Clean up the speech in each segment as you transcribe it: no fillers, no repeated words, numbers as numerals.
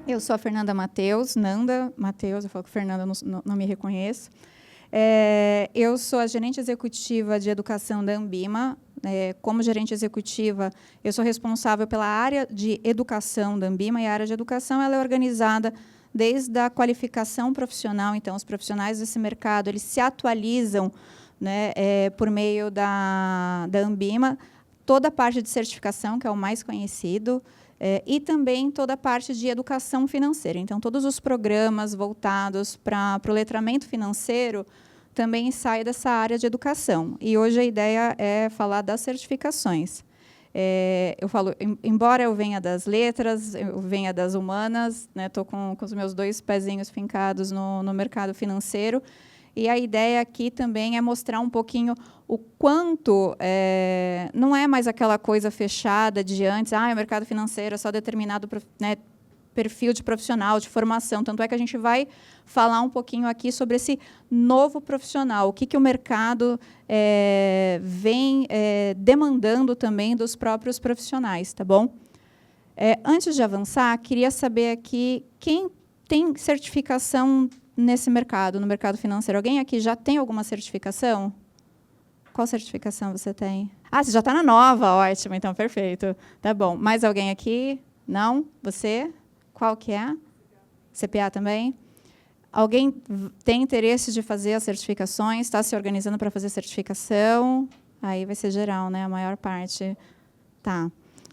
Eu sou a Fernanda Matheus, Nanda Matheus, eu falo que Fernanda não me reconheço. Eu sou a gerente executiva de educação da Ambima. Como gerente executiva, eu sou responsável pela área de educação da Ambima, e a área de educação ela é organizada desde a qualificação profissional. Então, os profissionais desse mercado eles se atualizam, né, por meio da Ambima, toda a parte de certificação, que é o mais conhecido, e também toda a parte de educação financeira. Então, todos os programas voltados para o letramento financeiro também saem dessa área de educação. E hoje a ideia é falar das certificações. Eu falo, embora eu venha das letras, eu venha das humanas, estou com os meus 2 pezinhos fincados no mercado financeiro, e a ideia aqui também é mostrar um pouquinho o quanto não é mais aquela coisa fechada de antes, o mercado financeiro é só determinado, né, perfil de profissional, de formação. Tanto é que a gente vai falar um pouquinho aqui sobre esse novo profissional, o que o mercado vem demandando também dos próprios profissionais, tá bom? Antes de avançar, queria saber aqui quem tem certificação nesse mercado, no mercado financeiro. Alguém aqui já tem alguma certificação? Qual certificação você tem? Você já está na nova, ótimo, então perfeito. Tá bom. Mais alguém aqui? Não? Você? Qual que é? CPA também? Alguém tem interesse de fazer as certificações? Está se organizando para fazer certificação? Aí vai ser geral, né? A maior parte. Tá.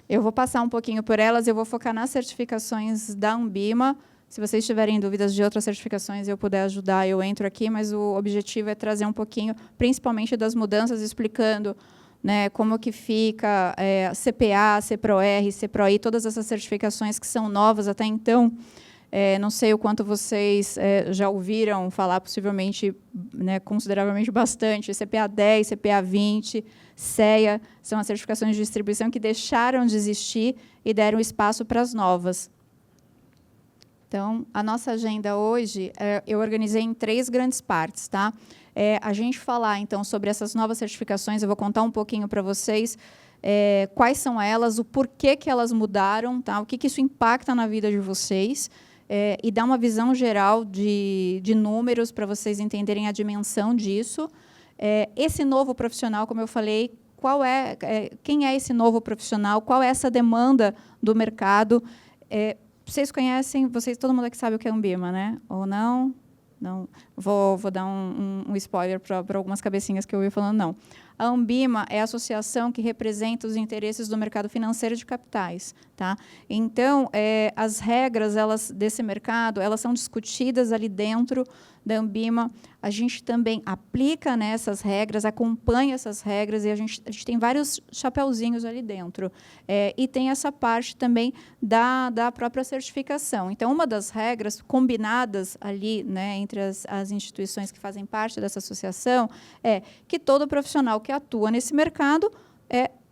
Eu vou passar um pouquinho por elas, eu vou focar nas certificações da Ambima. Se vocês tiverem dúvidas de outras certificações e eu puder ajudar, eu entro aqui, mas o objetivo é trazer um pouquinho, principalmente das mudanças, explicando, né, como que fica CPA, CPRO-R, CPRO-I, todas essas certificações que são novas até então. Não sei o quanto vocês já ouviram falar, possivelmente, né, consideravelmente bastante, CPA 10, CPA 20, CEA, são as certificações de distribuição que deixaram de existir e deram espaço para as novas. Então, a nossa agenda hoje, eu organizei em 3 grandes partes. Tá? A gente falar, então, sobre essas novas certificações, eu vou contar um pouquinho para vocês quais são elas, o porquê que elas mudaram, tá? O que isso impacta na vida de vocês, e dar uma visão geral de números para vocês entenderem a dimensão disso. Esse novo profissional, como eu falei, quem é esse novo profissional, qual é essa demanda do mercado. Vocês conhecem, todo mundo aqui sabe o que é Ambima, né? Ou não? Não. Vou dar um spoiler para algumas cabecinhas que eu ouvi falando não. A Ambima é a associação que representa os interesses do mercado financeiro de capitais. Tá? Então, as regras desse mercado elas são discutidas ali dentro da Ambima. A gente também aplica nessas regras, acompanha essas regras, e a gente tem vários chapeuzinhos ali dentro. E tem essa parte também da própria certificação. Então, uma das regras combinadas ali, né, entre as instituições que fazem parte dessa associação é que todo profissional que atua nesse mercado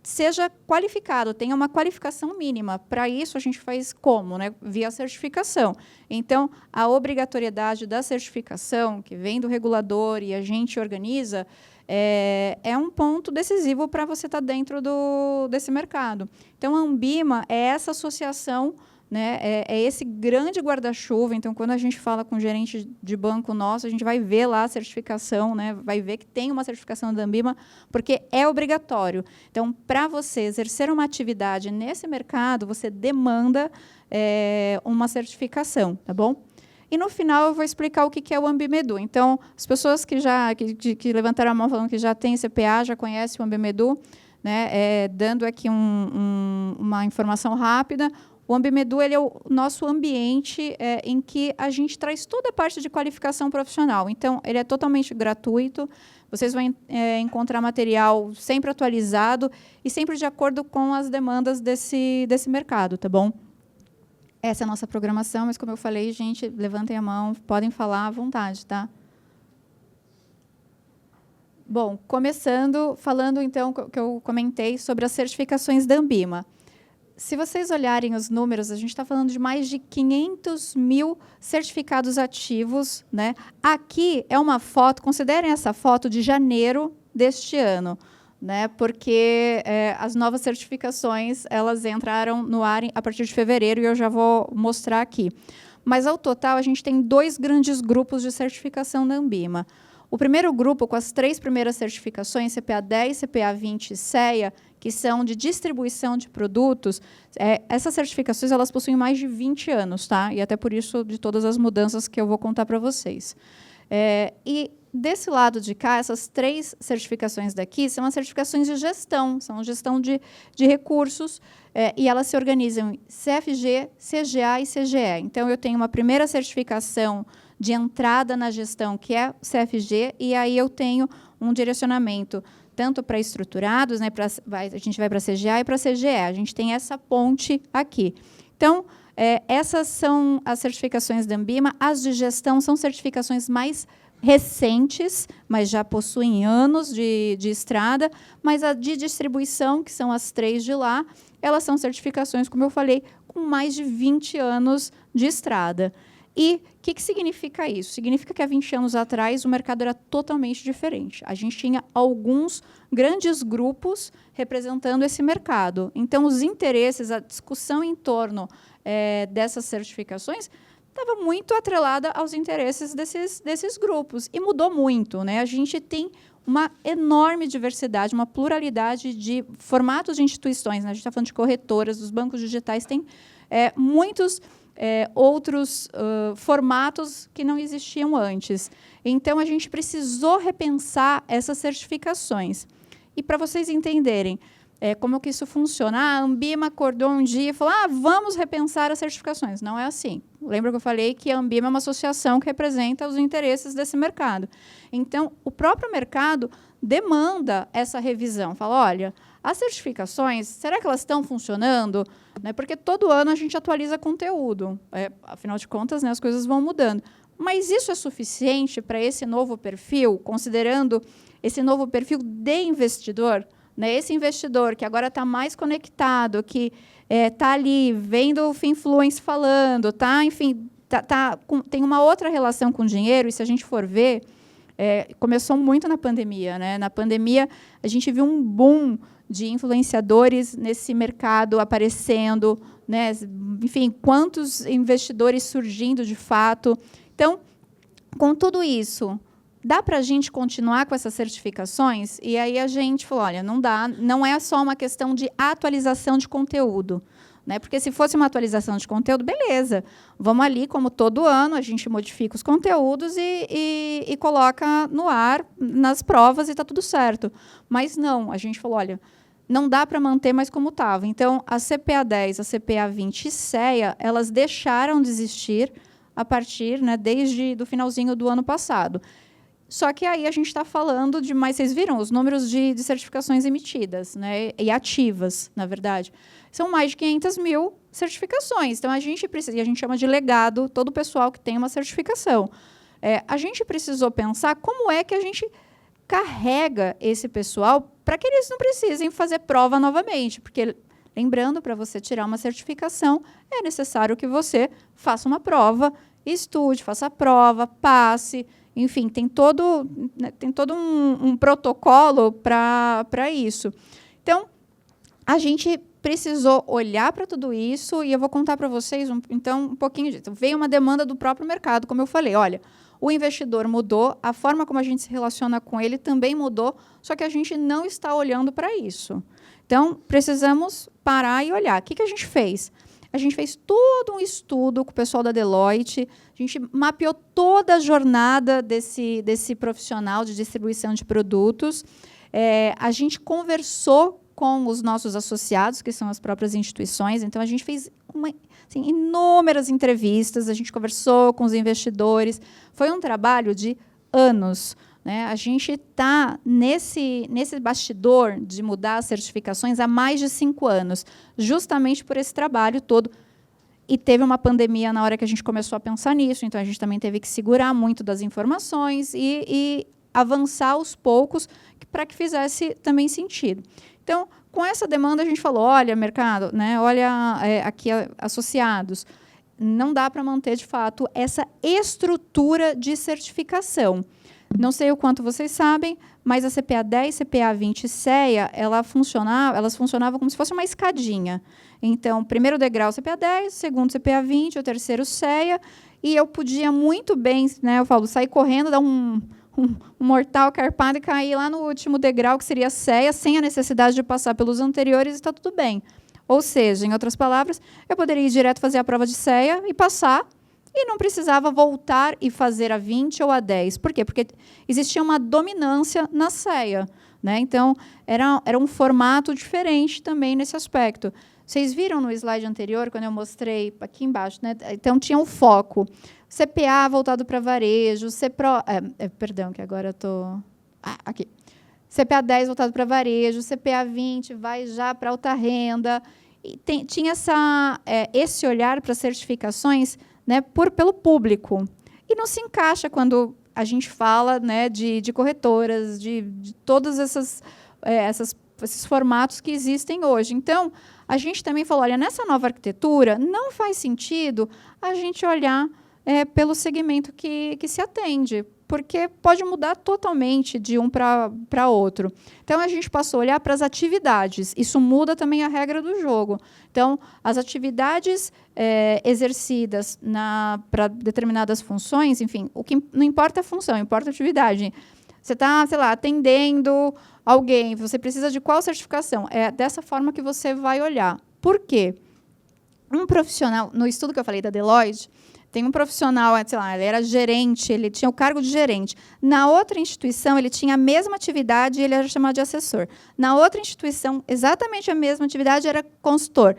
seja qualificado, tenha uma qualificação mínima. Para isso, a gente faz como? Né? Via certificação. Então, a obrigatoriedade da certificação, que vem do regulador e a gente organiza, é um ponto decisivo para você estar dentro desse mercado. Então, a Ambima é essa associação, né, é esse grande guarda-chuva. Então, quando a gente fala com o gerente de banco nosso, a gente vai ver lá a certificação, né, vai ver que tem uma certificação da Ambima, porque é obrigatório. Então, para você exercer uma atividade nesse mercado, você demanda uma certificação, tá bom? E, no final, eu vou explicar o que é o Ambimedu. Então, as pessoas que levantaram a mão falando que já tem CPA, já conhecem o Ambimedu, né, dando aqui uma informação rápida. O Ambimedu ele é o nosso ambiente em que a gente traz toda a parte de qualificação profissional. Então, ele é totalmente gratuito. Vocês vão encontrar material sempre atualizado e sempre de acordo com as demandas desse mercado, tá bom? Essa é a nossa programação, mas, como eu falei, gente, levantem a mão, podem falar à vontade, tá? Bom, falando, então, que eu comentei sobre as certificações da Ambima. Se vocês olharem os números, a gente está falando de mais de 500 mil certificados ativos. Né? Aqui é uma foto, considerem essa foto de janeiro deste ano. né, porque as novas certificações elas entraram no ar a partir de fevereiro, e eu já vou mostrar aqui. Mas, ao total, a gente tem 2 grandes grupos de certificação da Anbima. O primeiro grupo, com as 3 primeiras certificações, CPA 10, CPA 20 e CEA, que são de distribuição de produtos, essas certificações elas possuem mais de 20 anos, tá? E até por isso, de todas as mudanças que eu vou contar para vocês. E, desse lado de cá, essas 3 certificações daqui são as certificações de gestão, são gestão de recursos, e elas se organizam em CFG, CGA e CGE. Então, eu tenho uma primeira certificação de entrada na gestão, que é o CFG, e aí eu tenho um direcionamento tanto para estruturados, né, a gente vai para a CGA e para a CGE. A gente tem essa ponte aqui. Então, essas são as certificações da Anbima. As de gestão são certificações mais recentes, mas já possuem anos de estrada, mas a de distribuição, que são as 3 de lá, elas são certificações, como eu falei, com mais de 20 anos de estrada. E o que significa isso? Significa que há 20 anos atrás o mercado era totalmente diferente. A gente tinha alguns grandes grupos representando esse mercado. Então, os interesses, a discussão em torno dessas certificações estava muito atrelada aos interesses desses grupos. E mudou muito, né? A gente tem uma enorme diversidade, uma pluralidade de formatos de instituições, né? A gente está falando de corretoras, dos bancos digitais, tem muitos outros formatos que não existiam antes. Então, a gente precisou repensar essas certificações. E, para vocês entenderem como que isso funciona, a Anbima acordou um dia e falou, vamos repensar as certificações. Não é assim. Lembra que eu falei que a Anbima é uma associação que representa os interesses desse mercado. Então, o próprio mercado demanda essa revisão. Fala, olha, as certificações, será que elas estão funcionando? Né, porque todo ano a gente atualiza conteúdo. Afinal de contas, né, as coisas vão mudando. Mas isso é suficiente para esse novo perfil, considerando esse novo perfil de investidor? Né, esse investidor que agora está mais conectado, que está ali vendo o Finfluence falando, enfim, tem uma outra relação com o dinheiro, e se a gente for ver, começou muito na pandemia. Né? Na pandemia, a gente viu um boom de influenciadores nesse mercado aparecendo, né? Enfim, quantos investidores surgindo de fato. Então, com tudo isso, dá para a gente continuar com essas certificações? E aí a gente falou, olha, não dá, não é só uma questão de atualização de conteúdo. Né? Porque se fosse uma atualização de conteúdo, beleza. Vamos ali, como todo ano, a gente modifica os conteúdos e coloca no ar, nas provas, e está tudo certo. Mas não, a gente falou, olha, não dá para manter mais como estava. Então, a CPA 10, a CPA 20 e CEA, elas deixaram de existir a partir, né, desde do finalzinho do ano passado. Só que aí a gente está falando de mais, vocês viram os números de certificações emitidas, né, e ativas, na verdade. São mais de 500 mil certificações. Então, a gente precisa, e a gente chama de legado, todo o pessoal que tem uma certificação. A gente precisou pensar como é que a gente carrega esse pessoal para que eles não precisem fazer prova novamente. Porque, lembrando, para você tirar uma certificação, é necessário que você faça uma prova, estude, faça a prova, passe. Enfim, tem todo um protocolo para isso. Então, a gente precisou olhar para tudo isso, e eu vou contar para vocês um pouquinho disso. Veio uma demanda do próprio mercado, como eu falei. Olha, o investidor mudou, a forma como a gente se relaciona com ele também mudou, só que a gente não está olhando para isso. Então, precisamos parar e olhar. O que a gente fez? A gente fez todo um estudo com o pessoal da Deloitte, a gente mapeou toda a jornada desse profissional de distribuição de produtos, a gente conversou com os nossos associados, que são as próprias instituições. Então, a gente fez inúmeras entrevistas, a gente conversou com os investidores. Foi um trabalho de anos. Né? A gente está nesse bastidor de mudar as certificações há mais de 5 anos, justamente por esse trabalho todo. E teve uma pandemia na hora que a gente começou a pensar nisso, então a gente também teve que segurar muito das informações e avançar aos poucos para que fizesse também sentido. Então, com essa demanda, a gente falou, olha, mercado, né, olha aqui associados, não dá para manter, de fato, essa estrutura de certificação. Não sei o quanto vocês sabem, mas a CPA 10, CPA 20 e CEA, elas funcionavam como se fosse uma escadinha. Então, primeiro degrau CPA 10, segundo CPA 20, o terceiro CEA, e eu podia muito bem, né, eu falo, sair correndo, dar um mortal carpado e cair lá no último degrau, que seria a CEA, sem a necessidade de passar pelos anteriores, e está tudo bem. Ou seja, em outras palavras, eu poderia ir direto fazer a prova de CEA e passar, e não precisava voltar e fazer a 20 ou a 10. Por quê? Porque existia uma dominância na CEA, né? Então, era um formato diferente também nesse aspecto. Vocês viram no slide anterior, quando eu mostrei aqui embaixo, né? Então, tinha um foco. CPA voltado para varejo, perdão, que agora eu estou... aqui. CPA 10 voltado para varejo, CPA 20 vai já para alta renda. E tinha esse olhar para certificações, né, pelo público. E não se encaixa quando a gente fala, né, de corretoras, de todos esses formatos que existem hoje. Então, a gente também falou, olha, nessa nova arquitetura, não faz sentido a gente olhar pelo segmento que se atende, porque pode mudar totalmente de um para outro. Então, a gente passou a olhar para as atividades. Isso muda também a regra do jogo. Então, as atividades exercidas para determinadas funções, enfim, o que não importa a função, importa a atividade. Você está, sei lá, atendendo alguém, você precisa de qual certificação? É dessa forma que você vai olhar. Por quê? Um profissional, no estudo que eu falei da Deloitte, tem um profissional, sei lá, ele era gerente, ele tinha o cargo de gerente. Na outra instituição, ele tinha a mesma atividade e ele era chamado de assessor. Na outra instituição, exatamente a mesma atividade, era consultor.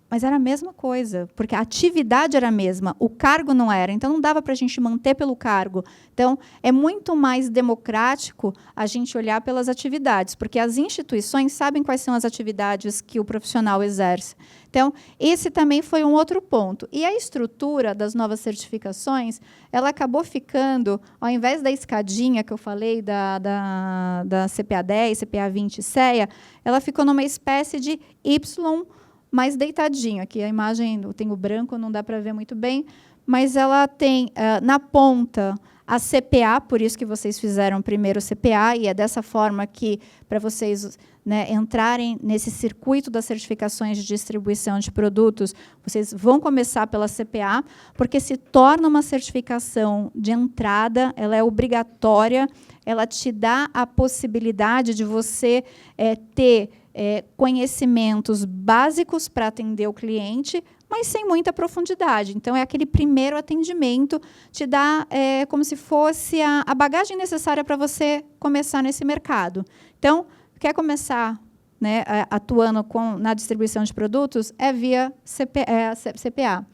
Mas era a mesma coisa, porque a atividade era a mesma, o cargo não era. Então, não dava para a gente manter pelo cargo. Então, é muito mais democrático a gente olhar pelas atividades, porque as instituições sabem quais são as atividades que o profissional exerce. Então, esse também foi um outro ponto. E a estrutura das novas certificações, ela acabou ficando, ao invés da escadinha que eu falei, da CPA 10, CPA 20 e CEA, ela ficou numa espécie de Y mais deitadinho. Aqui a imagem tem o branco, não dá para ver muito bem, mas ela tem, na ponta, a CPA, por isso que vocês fizeram primeiro CPA, e é dessa forma que, para vocês, né, entrarem nesse circuito das certificações de distribuição de produtos, vocês vão começar pela CPA, porque se torna uma certificação de entrada, ela é obrigatória, ela te dá a possibilidade de você ter conhecimentos básicos para atender o cliente, mas sem muita profundidade. Então, é aquele primeiro atendimento, te dá como se fosse a bagagem necessária para você começar nesse mercado. Então, quer começar, né, atuando na distribuição de produtos, via CPA.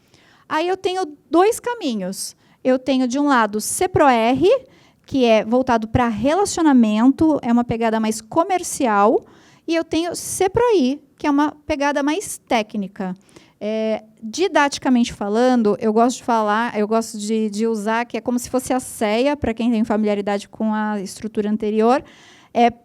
Aí eu tenho dois caminhos. Eu tenho, de um lado, CPRO-R, que é voltado para relacionamento, é uma pegada mais comercial, e eu tenho CPRO-I, que é uma pegada mais técnica. Didaticamente falando, eu gosto de usar, que é como se fosse a CEA, para quem tem familiaridade com a estrutura anterior.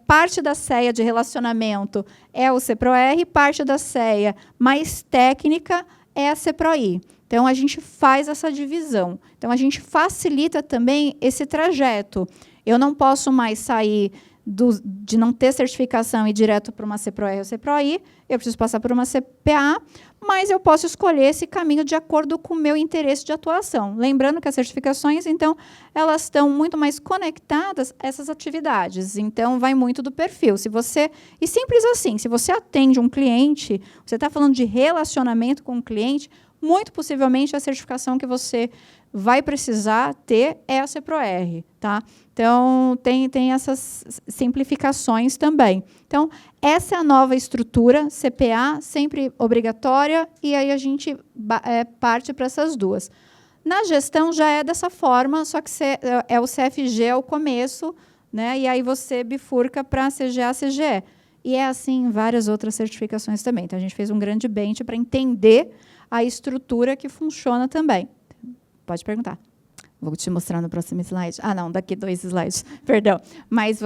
Parte da CEA de relacionamento é o CPRO-R, parte da CEA mais técnica é a CPRO-I. Então, a gente faz essa divisão. Então, a gente facilita também esse trajeto. Eu não posso mais sair de não ter certificação e ir direto para uma CPRO-R ou CPRO-I, eu preciso passar por uma CPA, mas eu posso escolher esse caminho de acordo com o meu interesse de atuação. Lembrando que as certificações, então, elas estão muito mais conectadas a essas atividades. Então, vai muito do perfil. E simples assim, se você atende um cliente, você está falando de relacionamento com o cliente, muito possivelmente a certificação que você vai precisar ter é a CPRO-R, tá? Então, tem essas simplificações também. Então, essa é a nova estrutura, CPA, sempre obrigatória, e aí a gente parte para essas duas. Na gestão, já é dessa forma, só que o CFG ao começo, né? E aí você bifurca para CGA, CGE. E é assim em várias outras certificações também. Então, a gente fez um grande bench para entender a estrutura que funciona também. Pode perguntar. Vou te mostrar no próximo slide. Não, daqui 2 slides, perdão. Mas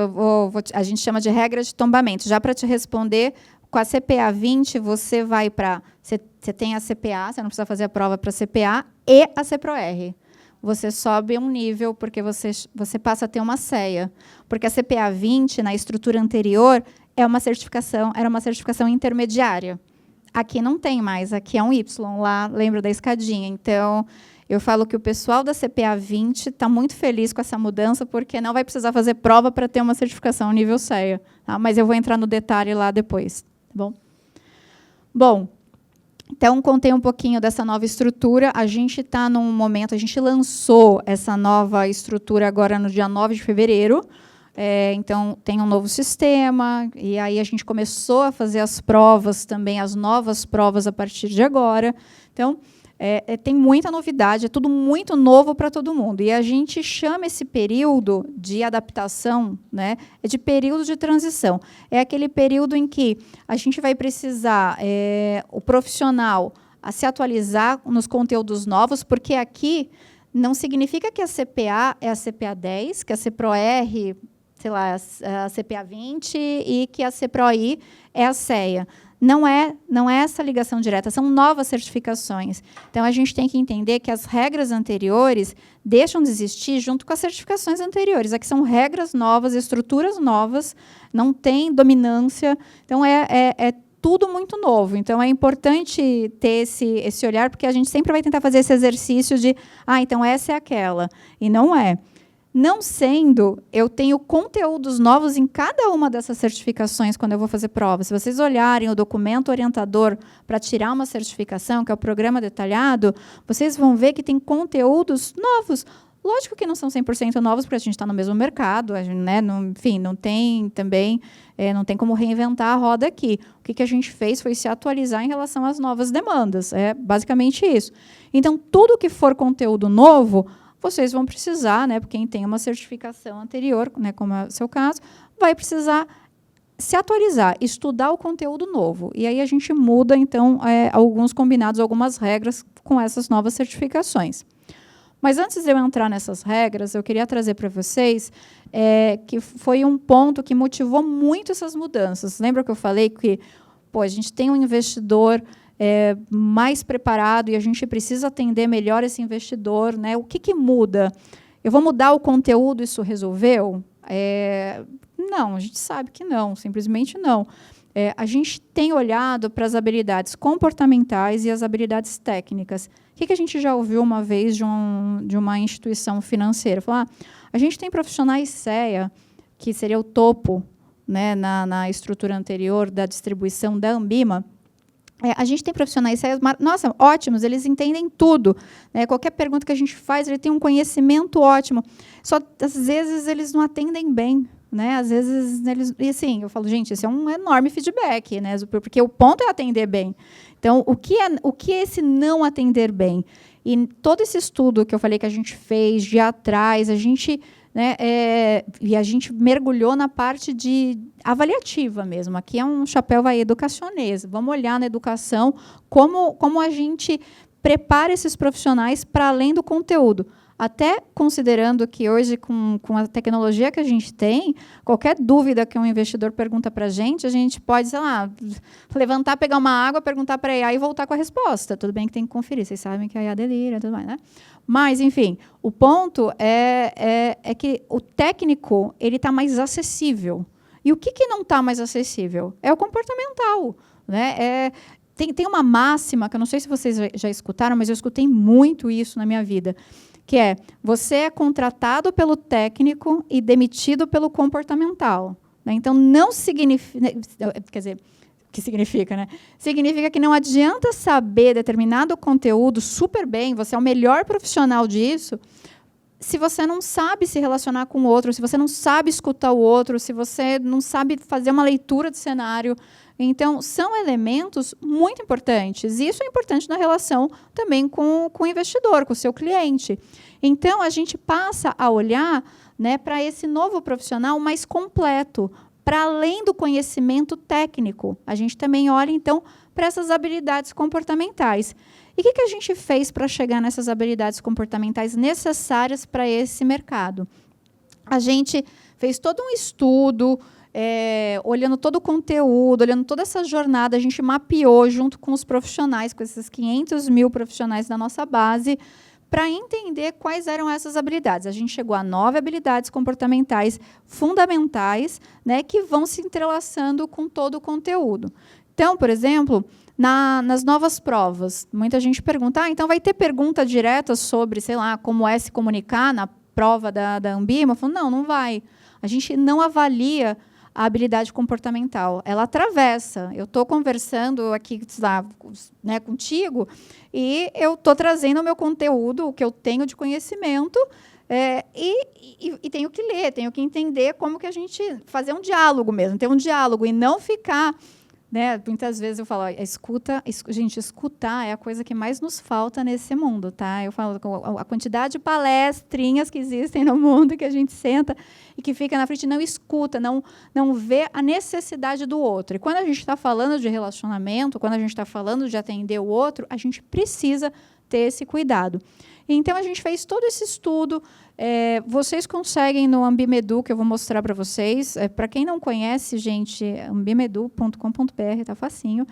a gente chama de regra de tombamento. Já para te responder, com a CPA 20, você vai para... Você tem a CPA, você não precisa fazer a prova para a CPA, e a CPRO-R. você sobe um nível, porque você passa a ter uma CEA. Porque a CPA 20, na estrutura anterior, era uma certificação intermediária. Aqui não tem mais, aqui é um Y, lá, lembra da escadinha. Então, eu falo que o pessoal da CPA 20 está muito feliz com essa mudança, porque não vai precisar fazer prova para ter uma certificação nível CEA. Tá? Mas eu vou entrar no detalhe lá depois. Tá bom? Bom, então, contei um pouquinho dessa nova estrutura. A gente está num momento, a gente lançou essa nova estrutura agora no dia 9 de fevereiro. Então, tem um novo sistema, e aí a gente começou a fazer as provas também, as novas provas a partir de agora. Então, tem muita novidade, é tudo muito novo para todo mundo. E a gente chama esse período de adaptação, né, de período de transição. É aquele período em que a gente vai precisar, o profissional, a se atualizar nos conteúdos novos, porque aqui não significa que a CPA é a CPA 10, que a CPRO-R, sei lá, a CPA 20 e que a CPRO-I é a CEA. Não é essa ligação direta, são novas certificações. Então, a gente tem que entender que as regras anteriores deixam de existir junto com as certificações anteriores. Aqui são regras novas, estruturas novas, não tem dominância. Então, é tudo muito novo. Então, é importante ter esse olhar, porque a gente sempre vai tentar fazer esse exercício de, então essa é aquela. E não é. Não sendo, eu tenho conteúdos novos em cada uma dessas certificações quando eu vou fazer prova. Se vocês olharem o documento orientador para tirar uma certificação, que é o programa detalhado, vocês vão ver que tem conteúdos novos. Lógico que não são 100% novos, porque a gente está no mesmo mercado, né? Enfim, não tem também, não tem como reinventar a roda aqui. O que a gente fez foi se atualizar em relação às novas demandas. É basicamente isso. Então, tudo que for conteúdo novo, vocês vão precisar, né, quem tem uma certificação anterior, né, como é o seu caso, vai precisar se atualizar, estudar o conteúdo novo. E aí a gente muda, então, alguns combinados, algumas regras com essas novas certificações. Mas antes de eu entrar nessas regras, eu queria trazer para vocês que foi um ponto que motivou muito essas mudanças. Lembra que eu falei que a gente tem um investidor mais preparado e a gente precisa atender melhor esse investidor, né? O que muda? Eu vou mudar o conteúdo, isso resolveu? Não, a gente sabe que não, simplesmente não. A gente tem olhado para as habilidades comportamentais e as habilidades técnicas. O que a gente já ouviu uma vez de uma instituição financeira? Falar, a gente tem profissionais CEA, que seria o topo, né, na estrutura anterior da distribuição da Ambima. A gente tem profissionais CEA, nossa, ótimos, eles entendem tudo. Né? Qualquer pergunta que a gente faz, ele tem um conhecimento ótimo. Só, às vezes, eles não atendem bem. Né? Às vezes, eles... E, assim, eu falo, gente, esse é um enorme feedback, né? Porque o ponto é atender bem. Então, o que é esse não atender bem? E todo esse estudo que eu falei que a gente fez de atrás, a gente... Né, e a gente mergulhou na parte de avaliativa mesmo. Aqui é um chapéu educacionês. Vamos olhar na educação como a gente prepara esses profissionais para além do conteúdo. Até considerando que hoje, com a tecnologia que a gente tem, qualquer dúvida que um investidor pergunta para a gente pode, sei lá, levantar, pegar uma água, perguntar para a IA e voltar com a resposta. Tudo bem que tem que conferir, vocês sabem que a IA delira e tudo mais, né? Mas, enfim, o ponto é que o técnico está mais acessível. E o que não está mais acessível? É o comportamental. Né? Tem uma máxima, que eu não sei se vocês já escutaram, mas eu escutei muito isso na minha vida, que é, você é contratado pelo técnico e demitido pelo comportamental. Né? Então, não significa... Quer dizer... O que significa, né? Significa que não adianta saber determinado conteúdo super bem, você é o melhor profissional disso, se você não sabe se relacionar com o outro, se você não sabe escutar o outro, se você não sabe fazer uma leitura de cenário. Então, são elementos muito importantes. E isso é importante na relação também com o investidor, com o seu cliente. Então, a gente passa a olhar, né, para esse novo profissional mais completo, para além do conhecimento técnico. A gente também olha, então, para essas habilidades comportamentais. E o que a gente fez para chegar nessas habilidades comportamentais necessárias para esse mercado? A gente fez todo um estudo, olhando todo o conteúdo, olhando toda essa jornada, a gente mapeou junto com os profissionais, com esses 500 mil profissionais da nossa base, para entender quais eram essas habilidades. A gente chegou a 9 habilidades comportamentais fundamentais, né, que vão se entrelaçando com todo o conteúdo. Então, por exemplo, nas novas provas, muita gente pergunta, então vai ter pergunta direta sobre, sei lá, como é se comunicar na prova da Ambima? Eu falo, não vai. A gente não avalia a habilidade comportamental. Ela atravessa. Eu estou conversando aqui lá, né, contigo e eu estou trazendo o meu conteúdo, o que eu tenho de conhecimento, e tenho que ler, tenho que entender como que a gente fazer um diálogo mesmo, ter um diálogo e não ficar... Né, muitas vezes eu falo, gente, escutar é a coisa que mais nos falta nesse mundo, tá? Eu falo a quantidade de palestrinhas que existem no mundo que a gente senta e que fica na frente e não escuta, não vê a necessidade do outro. E quando a gente está falando de relacionamento, quando a gente está falando de atender o outro, a gente precisa ter esse cuidado. Então, a gente fez todo esse estudo. Vocês conseguem no Ambimedu, que eu vou mostrar para vocês. Para quem não conhece, gente, ambimedu.com.br, está facinho.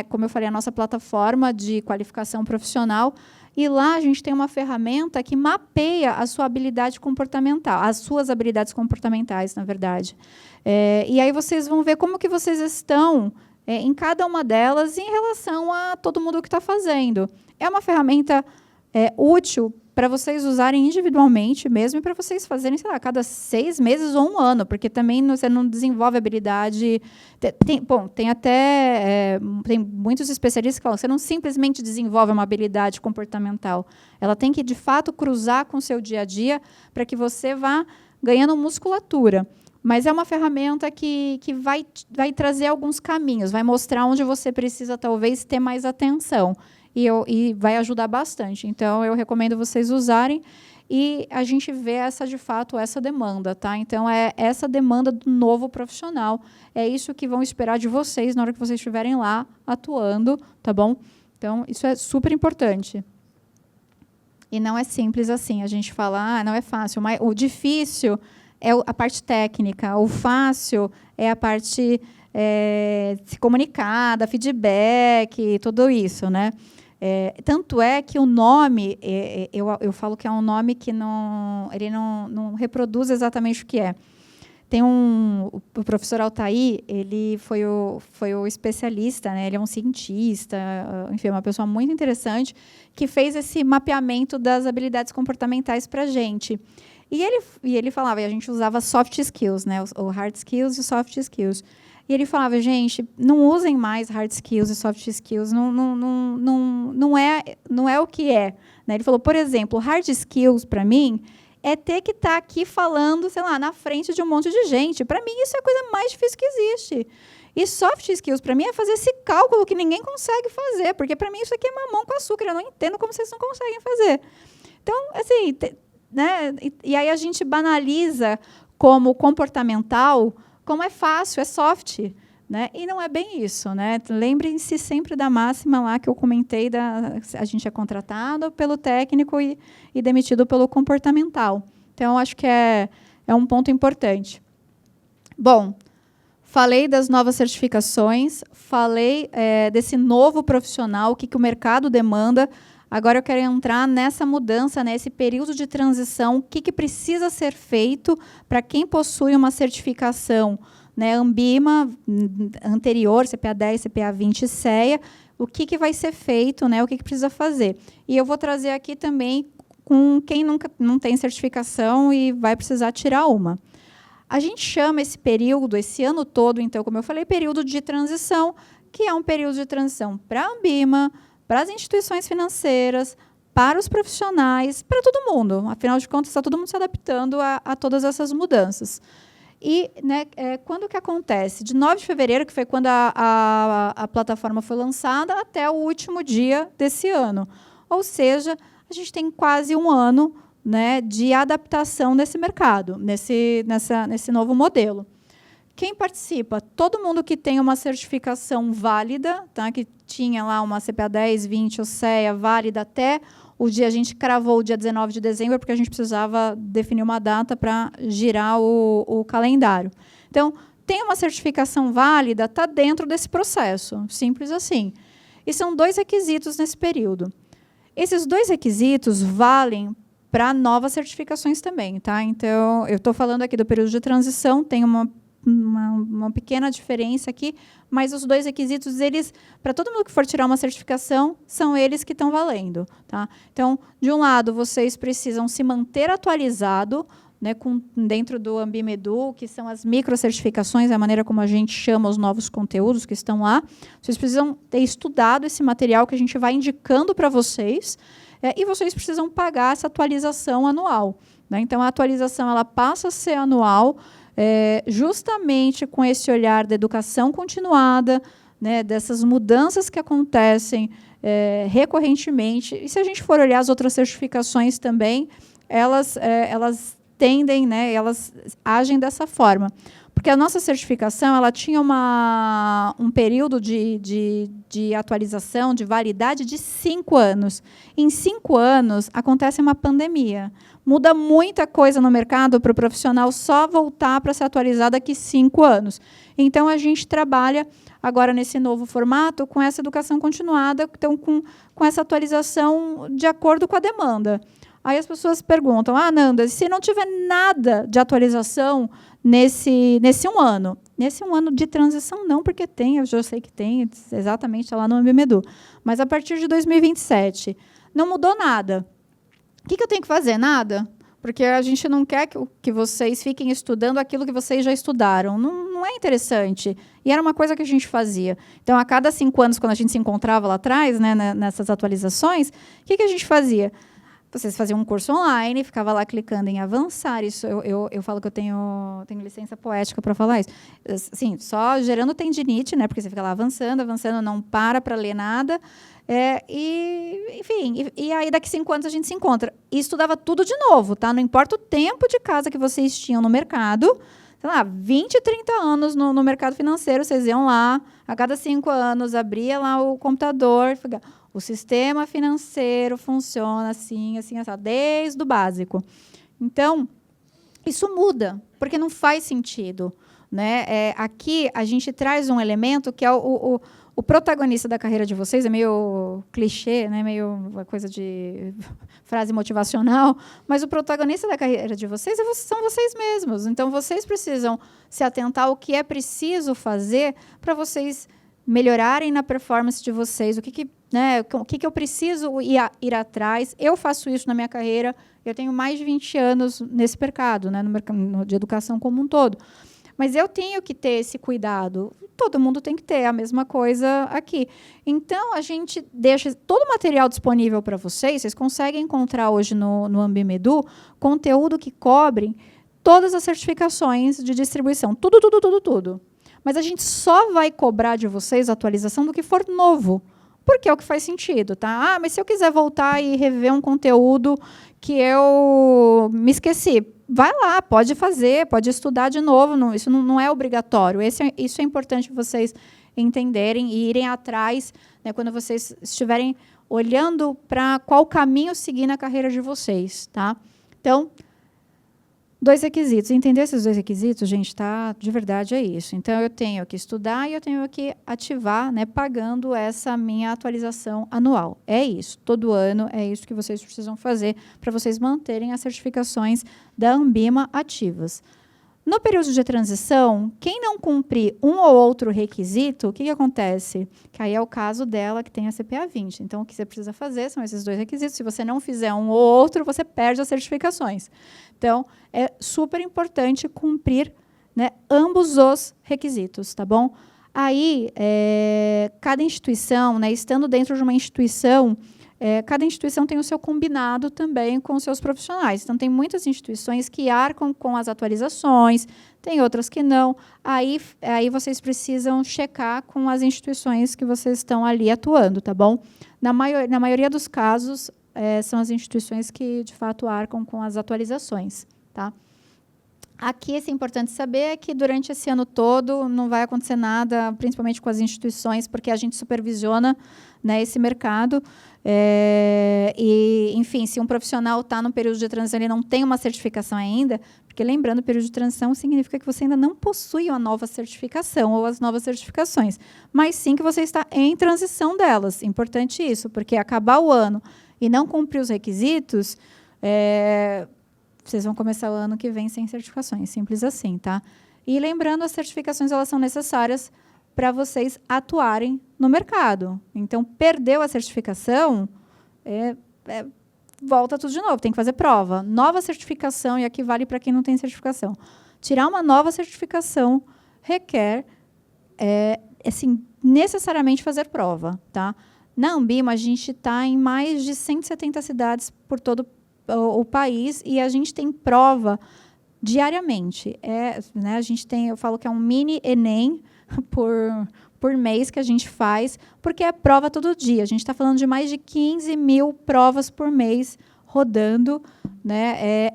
Como eu falei, a nossa plataforma de qualificação profissional. E lá a gente tem uma ferramenta que mapeia a sua habilidade comportamental, as suas habilidades comportamentais, na verdade. E aí vocês vão ver como que vocês estão em cada uma delas em relação a todo mundo que está fazendo. É uma ferramenta útil para vocês usarem individualmente mesmo e para vocês fazerem, sei lá, a cada 6 meses ou 1 ano, porque também você não desenvolve habilidade... Tem muitos especialistas que falam, você não simplesmente desenvolve uma habilidade comportamental, ela tem que, de fato, cruzar com o seu dia a dia para que você vá ganhando musculatura. Mas é uma ferramenta que vai trazer alguns caminhos, vai mostrar onde você precisa, talvez, ter mais atenção. E vai ajudar bastante. Então, eu recomendo vocês usarem e a gente vê de fato, essa demanda. Tá? Então, é essa demanda do novo profissional. É isso que vão esperar de vocês na hora que vocês estiverem lá atuando. Tá bom? Então, isso é super importante. E não é simples assim. A gente fala, não é fácil. Mas o difícil é a parte técnica. O fácil é a parte se comunicar, dar feedback, tudo isso, né? Tanto é que o nome, eu falo que é um nome que ele não reproduz exatamente o que é. Tem o professor Altair, ele foi o especialista, né? Ele é um cientista, enfim, uma pessoa muito interessante, que fez esse mapeamento das habilidades comportamentais para a gente. E ele falava, e a gente usava soft skills, né? O hard skills e soft skills. E ele falava, gente, não usem mais hard skills e soft skills, não é o que é. Né? Ele falou, por exemplo, hard skills, para mim, é ter que estar aqui falando, sei lá, na frente de um monte de gente. Para mim, isso é a coisa mais difícil que existe. E soft skills, para mim, é fazer esse cálculo que ninguém consegue fazer, porque, para mim, isso aqui é mamão com açúcar, eu não entendo como vocês não conseguem fazer. Então, assim, né? E aí a gente banaliza como comportamental, como é fácil, é soft, né? E não é bem isso, né? Lembrem-se sempre da máxima lá que eu comentei, a gente é contratado pelo técnico e demitido pelo comportamental. Então, acho que é um ponto importante. Bom, falei das novas certificações, falei desse novo profissional, o que o mercado demanda. Agora eu quero entrar nessa mudança, nesse período de transição, o que precisa ser feito para quem possui uma certificação, né, Ambima anterior, CPA 10, CPA 20 e CEA, o que vai ser feito, né, o que precisa fazer. E eu vou trazer aqui também com quem não tem certificação e vai precisar tirar uma. A gente chama esse período, esse ano todo, então, como eu falei, período de transição, que é um período de transição para a Ambima, para as instituições financeiras, para os profissionais, para todo mundo. Afinal de contas, está todo mundo se adaptando a todas essas mudanças. E, né, quando que acontece? De 9 de fevereiro, que foi quando a plataforma foi lançada, até o último dia desse ano. Ou seja, a gente tem quase 1 ano, né, de adaptação nesse mercado, nesse novo modelo. Quem participa? Todo mundo que tem uma certificação válida, tá? Que tinha lá uma CPA 10, 20 ou CEA válida até o dia, a gente cravou o dia 19 de dezembro, porque a gente precisava definir uma data para girar o calendário. Então, tem uma certificação válida, está dentro desse processo, simples assim. E são 2 requisitos nesse período. Esses 2 requisitos valem para novas certificações também, tá? Então, eu estou falando aqui do período de transição, tem uma pequena diferença aqui, mas os 2 requisitos, eles, para todo mundo que for tirar uma certificação, são eles que estão valendo, tá? Então, de um lado, vocês precisam se manter atualizado, né, dentro do AmbIMEDU, que são as microcertificações, é a maneira como a gente chama os novos conteúdos que estão lá. Vocês precisam ter estudado esse material que a gente vai indicando para vocês, e vocês precisam pagar essa atualização anual, né? Então, a atualização ela passa a ser anual, justamente com esse olhar da educação continuada, né, dessas mudanças que acontecem recorrentemente. E se a gente for olhar as outras certificações também, elas tendem, né, elas agem dessa forma. Porque a nossa certificação ela tinha um período de atualização, de validade de 5 anos. Em 5 anos, acontece uma pandemia. Muda muita coisa no mercado para o profissional só voltar para se atualizar daqui 5 anos. Então, a gente trabalha agora nesse novo formato com essa educação continuada, então, com essa atualização de acordo com a demanda. Aí as pessoas perguntam, Nanda, se não tiver nada de atualização nesse 1 ano? Nesse 1 ano de transição, não, porque tem, eu já sei que tem, exatamente lá no AmbIMEDU. Mas a partir de 2027, não mudou nada. O que eu tenho que fazer? Nada. Porque a gente não quer que vocês fiquem estudando aquilo que vocês já estudaram. Não é interessante. E era uma coisa que a gente fazia. Então, a cada 5 anos, quando a gente se encontrava lá atrás, né, nessas atualizações, o que a gente fazia? Vocês faziam um curso online, ficava lá clicando em avançar. Isso eu falo que eu tenho licença poética para falar isso. Assim, só gerando tendinite, né? Porque você fica lá avançando, não para ler nada. Enfim, e aí daqui 5 anos a gente se encontra. E estudava tudo de novo, tá? Não importa o tempo de casa que vocês tinham no mercado, sei lá, 20, 30 anos no mercado financeiro, vocês iam lá, a cada 5 anos, abria lá o computador, o sistema financeiro funciona assim, assado, desde o básico. Então, isso muda, porque não faz sentido, né? Aqui, a gente traz um elemento que é o protagonista da carreira de vocês, é meio clichê, né? Meio uma coisa de frase motivacional, mas o protagonista da carreira de vocês são vocês mesmos. Então, vocês precisam se atentar ao que é preciso fazer para vocês melhorarem na performance de vocês, o que eu preciso ir atrás. Eu faço isso na minha carreira, eu tenho mais de 20 anos nesse mercado, né, no mercado de educação como um todo. Mas eu tenho que ter esse cuidado. Todo mundo tem que ter a mesma coisa aqui. Então, a gente deixa todo o material disponível para vocês. Vocês conseguem encontrar hoje no AmbIMEDU conteúdo que cobre todas as certificações de distribuição. Tudo. Mas a gente só vai cobrar de vocês a atualização do que for novo, porque é o que faz sentido, tá? Mas se eu quiser voltar e rever um conteúdo que eu me esqueci, vai lá, pode fazer, pode estudar de novo, isso não é obrigatório. Isso é importante vocês entenderem e irem atrás, né, quando vocês estiverem olhando para qual caminho seguir na carreira de vocês, tá? Então, 2 requisitos. Entender esses 2 requisitos, gente, tá? De verdade é isso. Então, eu tenho que estudar e eu tenho que ativar, né, pagando essa minha atualização anual. É isso. Todo ano é isso que vocês precisam fazer para vocês manterem as certificações da Ambima ativas. No período de transição, quem não cumprir um ou outro requisito, o que acontece? Que aí é o caso dela que tem a CPA 20. Então, o que você precisa fazer são esses 2 requisitos. Se você não fizer um ou outro, você perde as certificações. Então, é super importante cumprir, né, ambos os requisitos, tá bom? Aí, cada instituição, né, estando dentro de uma instituição, cada instituição tem o seu combinado também com os seus profissionais. Então, tem muitas instituições que arcam com as atualizações, tem outras que não. Aí vocês precisam checar com as instituições que vocês estão ali atuando, tá bom? Na maioria dos casos, são as instituições que, de fato, arcam com as atualizações, tá? Aqui, é importante saber que, durante esse ano todo, não vai acontecer nada, principalmente com as instituições, porque a gente supervisiona, né, esse mercado. Enfim, se um profissional está no período de transição, ele não tem uma certificação ainda, porque, lembrando, o período de transição significa que você ainda não possui uma nova certificação ou as novas certificações, mas sim que você está em transição delas. Importante isso, porque acabar o ano e não cumprir os requisitos, vocês vão começar o ano que vem sem certificações, simples assim, tá? E lembrando, as certificações elas são necessárias para vocês atuarem no mercado. Então, perdeu a certificação, volta tudo de novo, tem que fazer prova. Nova certificação, e aqui vale para quem não tem certificação. Tirar uma nova certificação requer, assim, necessariamente fazer prova, tá? Na Ambima, a gente está em mais de 170 cidades por todo o país e a gente tem prova diariamente. Né, a gente tem, eu falo que é um mini Enem por mês que a gente faz, porque é prova todo dia. A gente está falando de mais de 15 mil provas por mês rodando, né?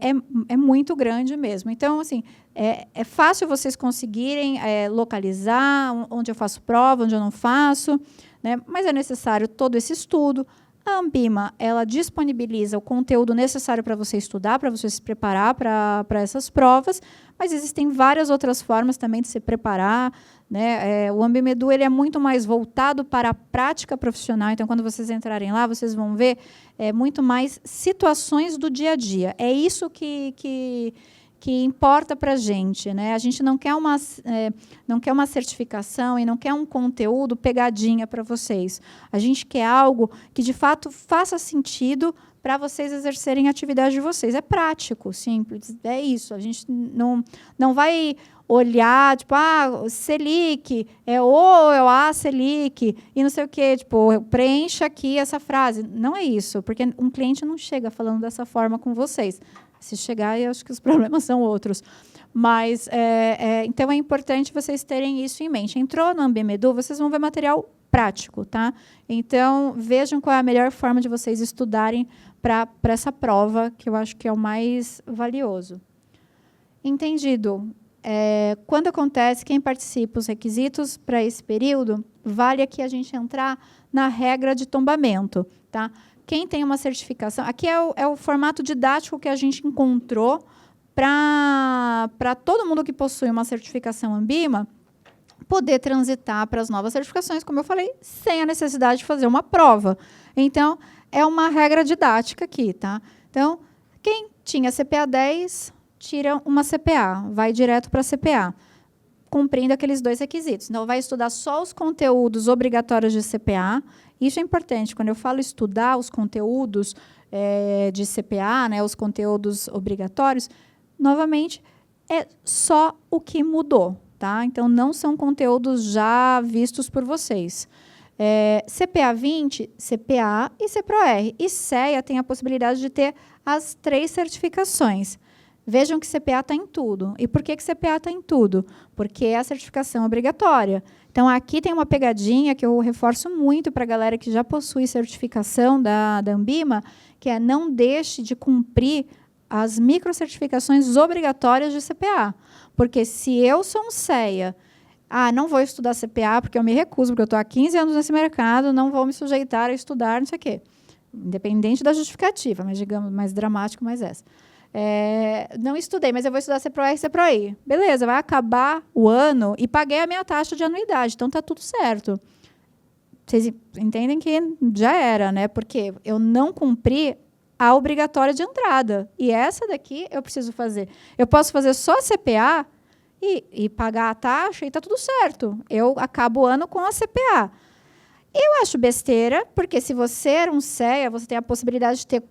É muito grande mesmo. Então, assim, é fácil vocês conseguirem localizar onde eu faço prova, onde eu não faço, né? Mas é necessário todo esse estudo. A Ambima, ela disponibiliza o conteúdo necessário para você estudar, para você se preparar para essas provas, mas existem várias outras formas também de se preparar, né? O Ambimedu ele é muito mais voltado para a prática profissional, então, quando vocês entrarem lá, vocês vão ver muito mais situações do dia a dia. É isso que importa para a gente, né? A gente não quer uma certificação e não quer um conteúdo pegadinha para vocês. A gente quer algo que, de fato, faça sentido para vocês exercerem a atividade de vocês. É prático, simples, é isso. A gente não vai olhar, tipo, Selic, a Selic, e não sei o quê, tipo, preencha aqui essa frase. Não é isso, porque um cliente não chega falando dessa forma com vocês. Se chegar, eu acho que os problemas são outros. Mas, então, é importante vocês terem isso em mente. Entrou no Ambimedu, vocês vão ver material prático, tá? Então, vejam qual é a melhor forma de vocês estudarem para essa prova, que eu acho que é o mais valioso. Entendido. Quando acontece, quem participa, os requisitos para esse período, vale aqui a gente entrar na regra de tombamento, tá? Quem tem uma certificação... Aqui é o formato didático que a gente encontrou para todo mundo que possui uma certificação Ambima poder transitar para as novas certificações, como eu falei, sem a necessidade de fazer uma prova. Então, é uma regra didática aqui, tá? Então, quem tinha CPA 10, tira uma CPA, vai direto para a CPA, cumprindo aqueles 2 requisitos. Então, vai estudar só os conteúdos obrigatórios de CPA. Isso é importante. Quando eu falo estudar os conteúdos de CPA, né, os conteúdos obrigatórios, novamente, é só o que mudou. Tá? Então, não são conteúdos já vistos por vocês. CPA 20, CPA e CPROR. E CEA tem a possibilidade de ter as 3 certificações. Vejam que CPA está em tudo. E por que CPA está em tudo? Porque é a certificação obrigatória. Então, aqui tem uma pegadinha que eu reforço muito para a galera que já possui certificação da Ambima, que é não deixe de cumprir as microcertificações obrigatórias de CPA. Porque se eu sou um CEA, não vou estudar CPA porque eu me recuso, porque eu estou há 15 anos nesse mercado, não vou me sujeitar a estudar, não sei o quê. Independente da justificativa, mas, digamos, mais dramático, mais essa. Não estudei, mas eu vou estudar CPROR e CPROI. Beleza, vai acabar o ano e paguei a minha taxa de anuidade, então está tudo certo. Vocês entendem que já era, né? Porque eu não cumpri a obrigatória de entrada. E essa daqui eu preciso fazer. Eu posso fazer só a CPA e pagar a taxa e está tudo certo. Eu acabo o ano com a CPA. Eu acho besteira, porque se você era um CEA, você tem a possibilidade de ter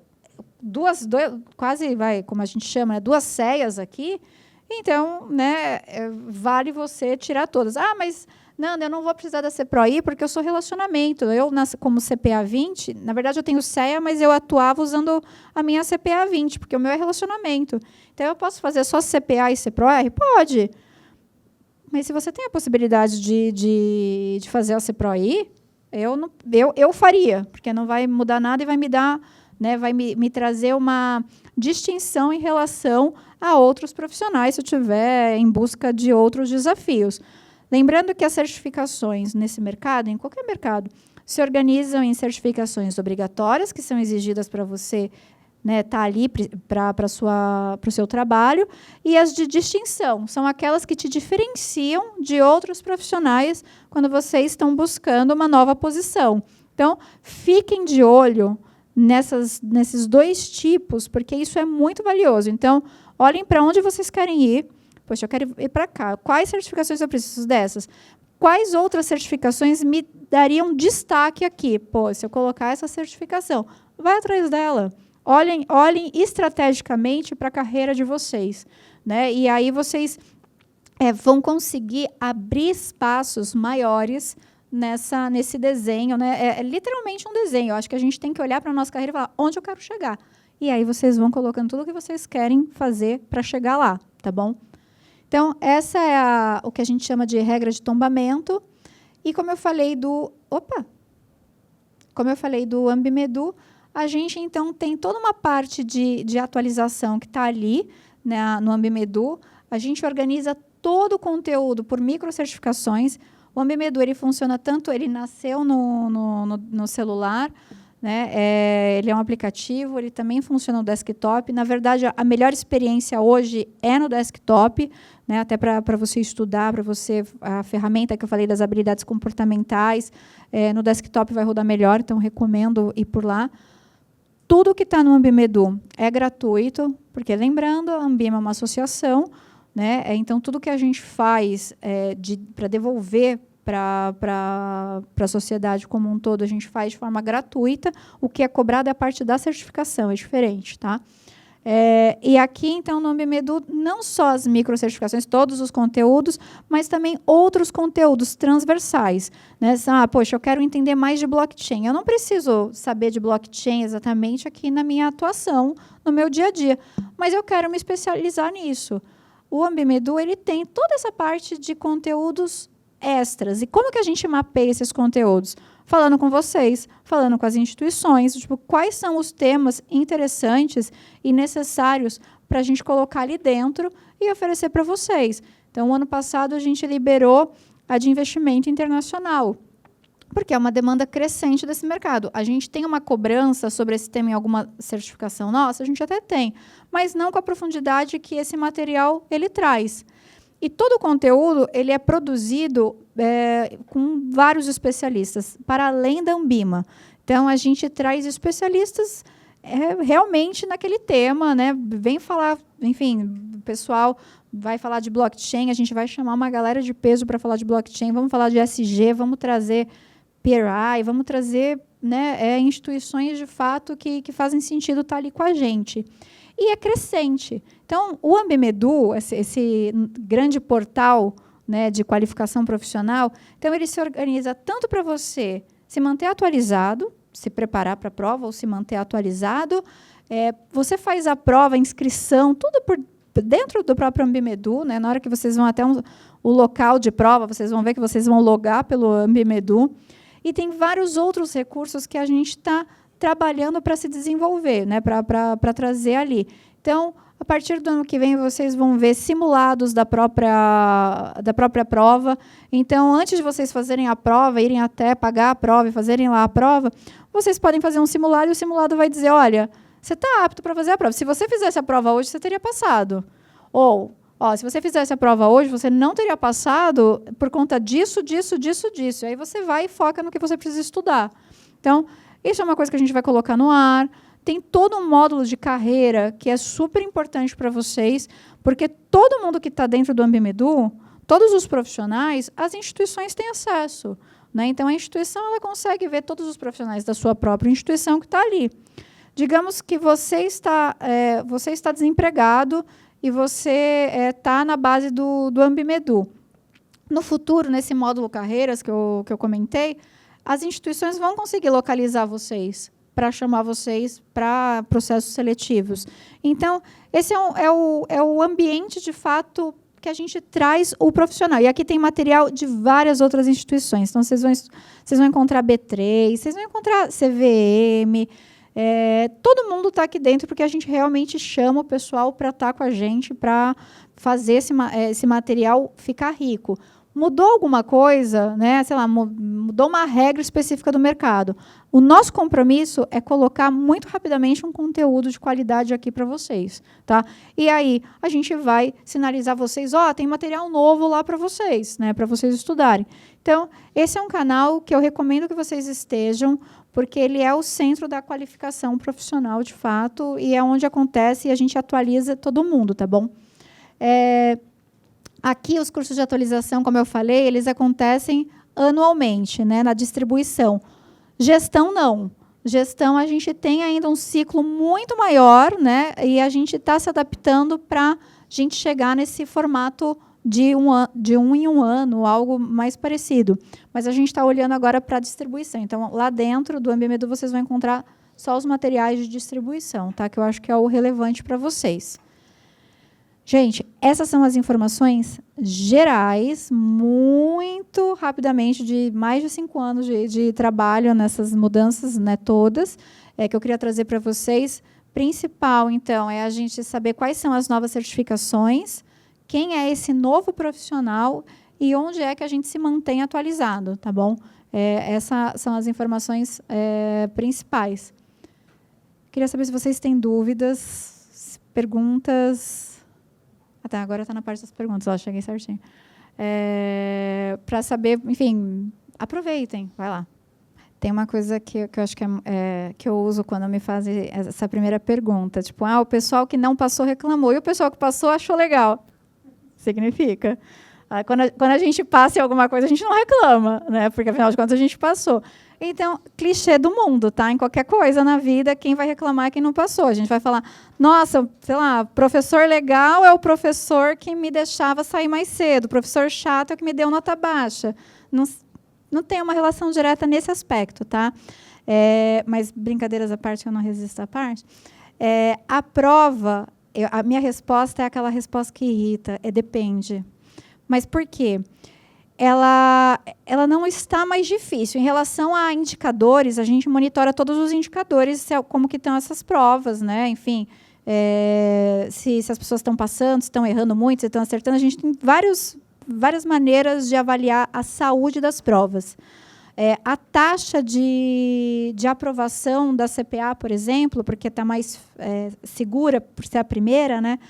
como a gente chama, né, 2 CEAs aqui. Então, né, vale você tirar todas. Mas... Nanda, eu não vou precisar da CPROI porque eu sou relacionamento. Eu, como CPA 20, na verdade, eu tenho CEA, mas eu atuava usando a minha CPA 20, porque o meu é relacionamento. Então, eu posso fazer só CPA e CPROR? Pode. Mas se você tem a possibilidade de fazer a CPROI, eu faria, porque não vai mudar nada e vai me dar, né, vai me trazer uma distinção em relação a outros profissionais, se eu estiver em busca de outros desafios. Lembrando que as certificações nesse mercado, em qualquer mercado, se organizam em certificações obrigatórias, que são exigidas para você, né, estar ali para o seu trabalho, e as de distinção, são aquelas que te diferenciam de outros profissionais quando vocês estão buscando uma nova posição. Então, fiquem de olho nesses 2 tipos, porque isso é muito valioso. Então, olhem para onde vocês querem ir. Poxa, eu quero ir para cá. Quais certificações eu preciso dessas? Quais outras certificações me dariam destaque aqui? Pô, se eu colocar essa certificação, vai atrás dela. Olhem estrategicamente para a carreira de vocês, né? E aí vocês vão conseguir abrir espaços maiores nesse desenho, né? É literalmente um desenho. Eu acho que a gente tem que olhar para a nossa carreira e falar onde eu quero chegar. E aí vocês vão colocando tudo o que vocês querem fazer para chegar lá, tá bom? Então, essa é o que a gente chama de regra de tombamento. E como eu falei do Ambimedu, a gente, então, tem toda uma parte de atualização que está ali, né, no Ambimedu. A gente organiza todo o conteúdo por microcertificações. O Ambimedu, ele funciona tanto, ele nasceu no celular, né, ele é um aplicativo, ele também funciona no desktop. Na verdade, a melhor experiência hoje é no desktop, né, até para você estudar, a ferramenta que eu falei das habilidades comportamentais, no desktop vai rodar melhor, então recomendo ir por lá. Tudo que está no Ambimedu é gratuito, porque, lembrando, a Ambima é uma associação, né, então tudo que a gente faz para devolver para a sociedade como um todo, a gente faz de forma gratuita. O que é cobrado é a parte da certificação, é diferente, tá? E aqui, então, no Ambimedu, não só as microcertificações, todos os conteúdos, mas também outros conteúdos transversais, né? Poxa, eu quero entender mais de blockchain. Eu não preciso saber de blockchain exatamente aqui na minha atuação, no meu dia a dia, mas eu quero me especializar nisso. O Ambimedu, ele tem toda essa parte de conteúdos extras. E como que a gente mapeia esses conteúdos? Falando com vocês, falando com as instituições, tipo, quais são os temas interessantes e necessários para a gente colocar ali dentro e oferecer para vocês. Então, o ano passado, a gente liberou a de investimento internacional, porque é uma demanda crescente desse mercado. A gente tem uma cobrança sobre esse tema em alguma certificação nossa? A gente até tem, mas não com a profundidade que esse material ele traz. E todo o conteúdo ele é produzido com vários especialistas, para além da Ambima. Então, a gente traz especialistas realmente naquele tema, né? Vem falar, enfim, o pessoal vai falar de blockchain, a gente vai chamar uma galera de peso para falar de blockchain, vamos falar de SG, vamos trazer PRI, vamos trazer, né, instituições, de fato, que fazem sentido estar ali com a gente. E é crescente. Então, o Ambimedu, esse grande portal, né, de qualificação profissional, então ele se organiza tanto para você se manter atualizado, se preparar para a prova ou se manter atualizado. Você faz a prova, a inscrição, tudo por dentro do próprio Ambimedu, né? Na hora que vocês vão até o local de prova, vocês vão ver que vocês vão logar pelo Ambimedu. E tem vários outros recursos que a gente está trabalhando para se desenvolver, né, para trazer ali. Então, a partir do ano que vem, vocês vão ver simulados da própria prova. Então, antes de vocês fazerem a prova, irem até pagar a prova e fazerem lá a prova, vocês podem fazer um simulado e o simulado vai dizer, olha, você está apto para fazer a prova. Se você fizesse a prova hoje, você teria passado. Ou, se você fizesse a prova hoje, você não teria passado por conta disso, disso, disso, disso. Aí você vai e foca no que você precisa estudar. Então, isso é uma coisa que a gente vai colocar no ar. Tem todo um módulo de carreira que é super importante para vocês, porque todo mundo que está dentro do Ambimedu, todos os profissionais, as instituições têm acesso, né? Então, a instituição ela consegue ver todos os profissionais da sua própria instituição que está ali. Digamos que você está desempregado e você está na base do Ambimedu. No futuro, nesse módulo carreiras que eu comentei, as instituições vão conseguir localizar vocês para chamar vocês para processos seletivos. Então, esse é o ambiente, de fato, que a gente traz o profissional. E aqui tem material de várias outras instituições. Então, vocês vão encontrar B3, vocês vão encontrar CVM. Todo mundo está aqui dentro, porque a gente realmente chama o pessoal para estar com a gente, para fazer esse material ficar rico. Mudou alguma coisa, né? Sei lá, mudou uma regra específica do mercado. O nosso compromisso é colocar muito rapidamente um conteúdo de qualidade aqui para vocês, tá? E aí a gente vai sinalizar a vocês, tem material novo lá para vocês, né? Para vocês estudarem. Então, esse é um canal que eu recomendo que vocês estejam, porque ele é o centro da qualificação profissional, de fato, e é onde acontece e a gente atualiza todo mundo, tá bom? Aqui, os cursos de atualização, como eu falei, eles acontecem anualmente, né, na distribuição. Gestão, não. Gestão, a gente tem ainda um ciclo muito maior, né, e a gente está se adaptando para a gente chegar nesse formato de um em um ano, algo mais parecido. Mas a gente está olhando agora para a distribuição. Então, lá dentro do Ambime-Edu, vocês vão encontrar só os materiais de distribuição, tá? Que eu acho que é o relevante para vocês. Gente, essas são as informações gerais, muito rapidamente, de mais de 5 anos de trabalho nessas mudanças, né, todas, que eu queria trazer para vocês. Principal, então, é a gente saber quais são as novas certificações, quem é esse novo profissional e onde é que a gente se mantém atualizado, tá bom? Essas são as informações principais. Queria saber se vocês têm dúvidas, perguntas. Ah, tá, agora está na parte das perguntas, ó, cheguei certinho. Para saber, enfim, aproveitem, vai lá. Tem uma coisa que eu acho que eu uso quando me fazem essa primeira pergunta, tipo, o pessoal que não passou reclamou, e o pessoal que passou achou legal. Significa. Quando a gente passa em alguma coisa, a gente não reclama, né? Porque, afinal de contas, a gente passou. Então, clichê do mundo, tá? Em qualquer coisa na vida, quem vai reclamar é quem não passou. A gente vai falar, nossa, sei lá, professor legal é o professor que me deixava sair mais cedo, professor chato é o que me deu nota baixa. Não tem uma relação direta nesse aspecto, tá? Mas, brincadeiras à parte, eu não resisto à parte. A prova, a minha resposta é aquela resposta que irrita, depende. Mas por quê? Ela não está mais difícil. Em relação a indicadores, a gente monitora todos os indicadores, como que estão essas provas, né? Enfim, se as pessoas estão passando, se estão errando muito, se estão acertando. A gente tem várias maneiras de avaliar a saúde das provas. A taxa de aprovação da CPA, por exemplo, porque está mais segura por ser a primeira, né?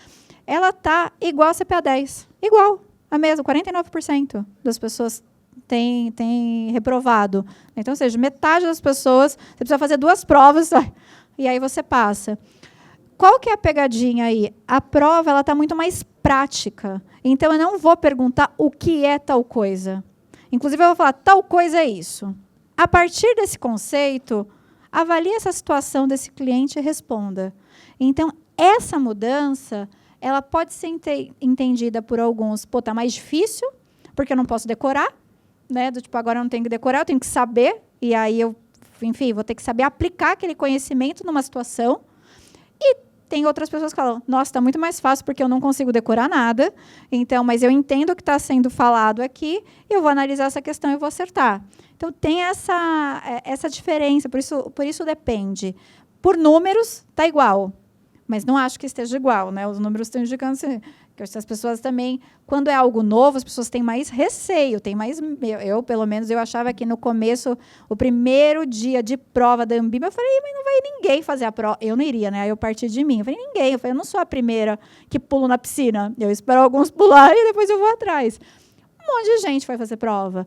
Ela está igual a CPA 10. Igual. A mesma, 49% das pessoas têm reprovado. Então, ou seja, metade das pessoas, você precisa fazer 2 provas, e aí você passa. Qual que é a pegadinha aí? A prova está muito mais prática. Então, eu não vou perguntar o que é tal coisa. Inclusive, eu vou falar, tal coisa é isso. A partir desse conceito, avalie essa situação desse cliente e responda. Então, essa mudança, ela pode ser entendida por alguns, está mais difícil, porque eu não posso decorar, né? Tipo, agora eu não tenho que decorar, eu tenho que saber, e aí eu, enfim, vou ter que saber aplicar aquele conhecimento numa situação. E tem outras pessoas que falam, nossa, está muito mais fácil porque eu não consigo decorar nada, então, mas eu entendo o que está sendo falado aqui, e eu vou analisar essa questão e vou acertar. Então, tem essa diferença, por isso depende. Por números, está igual. Mas não acho que esteja igual, né? Os números estão indicando assim, que as pessoas também, quando é algo novo, as pessoas têm mais receio, têm mais. Eu pelo menos, eu achava que no começo, o primeiro dia de prova da Ambime, eu falei, mas não vai ninguém fazer a prova. Eu não iria, né? Aí eu parti de mim. Eu falei, ninguém. Eu falei, eu não sou a primeira que pulo na piscina. Eu espero alguns pularem e depois eu vou atrás. Um monte de gente vai fazer prova.